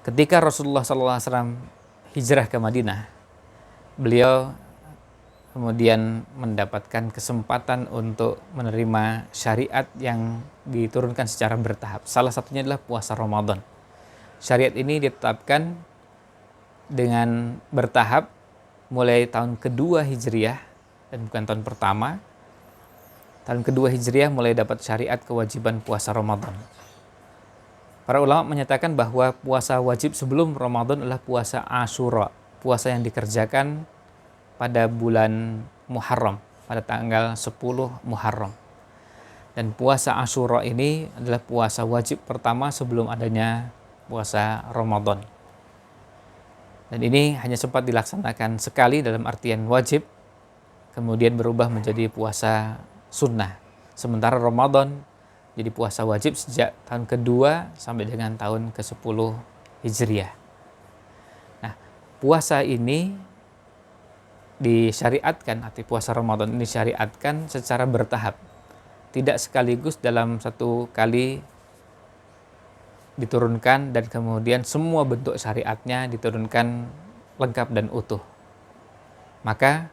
Ketika Rasulullah SAW hijrah ke Madinah, beliau kemudian mendapatkan kesempatan untuk menerima syariat yang diturunkan secara bertahap. Salah satunya adalah puasa Ramadan. Syariat ini ditetapkan dengan bertahap mulai tahun kedua Hijriah, dan bukan tahun pertama. Tahun kedua Hijriah mulai dapat syariat kewajiban puasa Ramadan. Para ulama menyatakan bahwa puasa wajib sebelum Ramadan adalah puasa Asyura, puasa yang dikerjakan pada bulan Muharram, pada tanggal 10 Muharram. Dan puasa Asyura ini adalah puasa wajib pertama sebelum adanya puasa Ramadan. Dan ini hanya sempat dilaksanakan sekali dalam artian wajib, kemudian berubah menjadi puasa sunnah. Sementara Ramadan jadi puasa wajib sejak tahun kedua sampai dengan tahun ke-10 Hijriah. Nah, puasa ini disyariatkan, arti puasa Ramadan ini disyariatkan secara bertahap. Tidak sekaligus dalam satu kali diturunkan dan kemudian semua bentuk syariatnya diturunkan lengkap dan utuh. Maka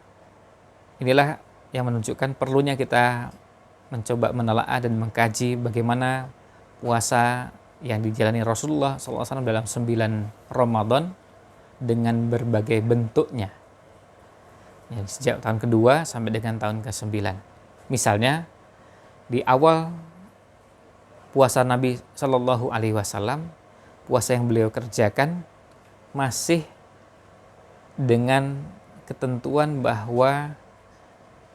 inilah yang menunjukkan perlunya kita mencoba menelaah dan mengkaji bagaimana puasa yang dijalani Rasulullah SAW dalam 9 Ramadan dengan berbagai bentuknya. Ya, sejak tahun kedua sampai dengan tahun ke-9. Misalnya di awal puasa Nabi Shallallahu Alaihi Wasallam, puasa yang beliau kerjakan masih dengan ketentuan bahwa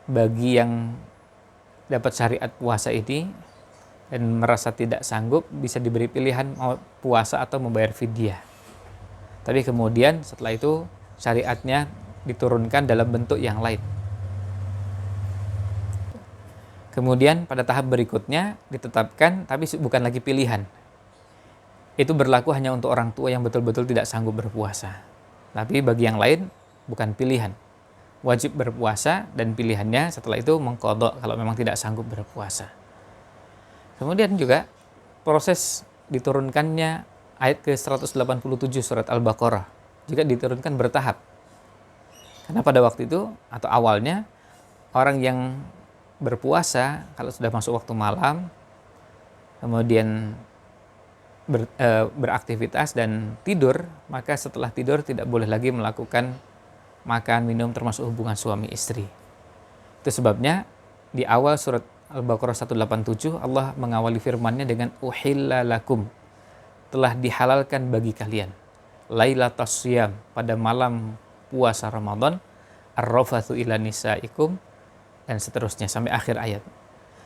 bagi yang dapat syariat puasa ini dan merasa tidak sanggup bisa diberi pilihan mau puasa atau membayar fidyah. Tapi kemudian setelah itu syariatnya diturunkan dalam bentuk yang lain. Kemudian pada tahap berikutnya ditetapkan tapi bukan lagi pilihan. Itu berlaku hanya untuk orang tua yang betul-betul tidak sanggup berpuasa. Tapi bagi yang lain bukan pilihan. Wajib berpuasa dan pilihannya setelah itu mengqadha kalau memang tidak sanggup berpuasa. Kemudian juga proses diturunkannya ayat ke-187 surat Al-Baqarah juga diturunkan bertahap. Karena pada waktu itu atau awalnya orang yang berpuasa kalau sudah masuk waktu malam kemudian beraktivitas dan tidur, maka setelah tidur tidak boleh lagi melakukan makan, minum, termasuk hubungan suami istri. Itu sebabnya di awal surat Al-Baqarah 187 Allah mengawali firman-Nya dengan uhilla lakum, telah dihalalkan bagi kalian, lailatas syiyam, pada malam puasa Ramadan, ar-rafathu ila nisaikum, dan seterusnya sampai akhir ayat.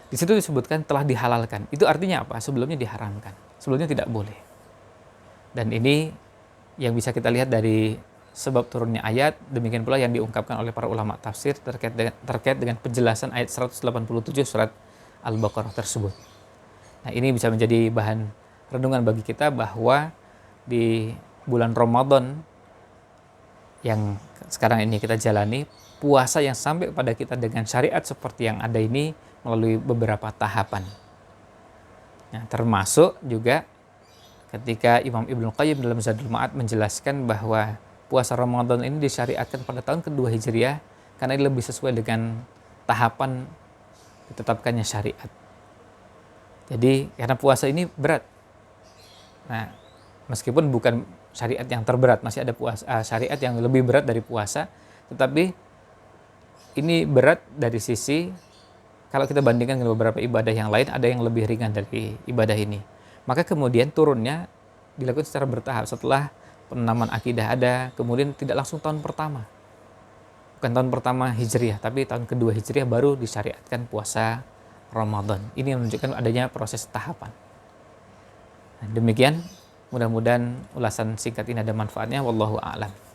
Di situ disebutkan telah dihalalkan. Itu artinya apa? Sebelumnya diharamkan. Sebelumnya tidak boleh. Dan ini yang bisa kita lihat dari sebab turunnya ayat, demikian pula yang diungkapkan oleh para ulama tafsir terkait dengan penjelasan ayat 187 surat Al-Baqarah tersebut. Nah, ini bisa menjadi bahan renungan bagi kita bahwa di bulan Ramadan yang sekarang ini kita jalani, puasa yang sampai pada kita dengan syariat seperti yang ada ini melalui beberapa tahapan. Nah, termasuk juga ketika Imam Ibnu Qayyim dalam Zadul Ma'ad menjelaskan bahwa puasa Ramadan ini disyariatkan pada tahun kedua Hijriah karena ini lebih sesuai dengan tahapan ditetapkannya syariat. Jadi karena puasa ini berat. Nah, meskipun bukan syariat yang terberat, masih ada syariat yang lebih berat dari puasa, tetapi ini berat dari sisi kalau kita bandingkan dengan beberapa ibadah yang lain, ada yang lebih ringan dari ibadah ini. Maka kemudian turunnya dilakukan secara bertahap. Setelah penanaman akidah ada, kemudian tidak langsung tahun pertama. Bukan tahun pertama Hijriah, tapi tahun kedua Hijriah baru disyariatkan puasa Ramadan. Ini menunjukkan adanya proses tahapan. Nah, demikian, mudah-mudahan ulasan singkat ini ada manfaatnya. Wallahu a'lam.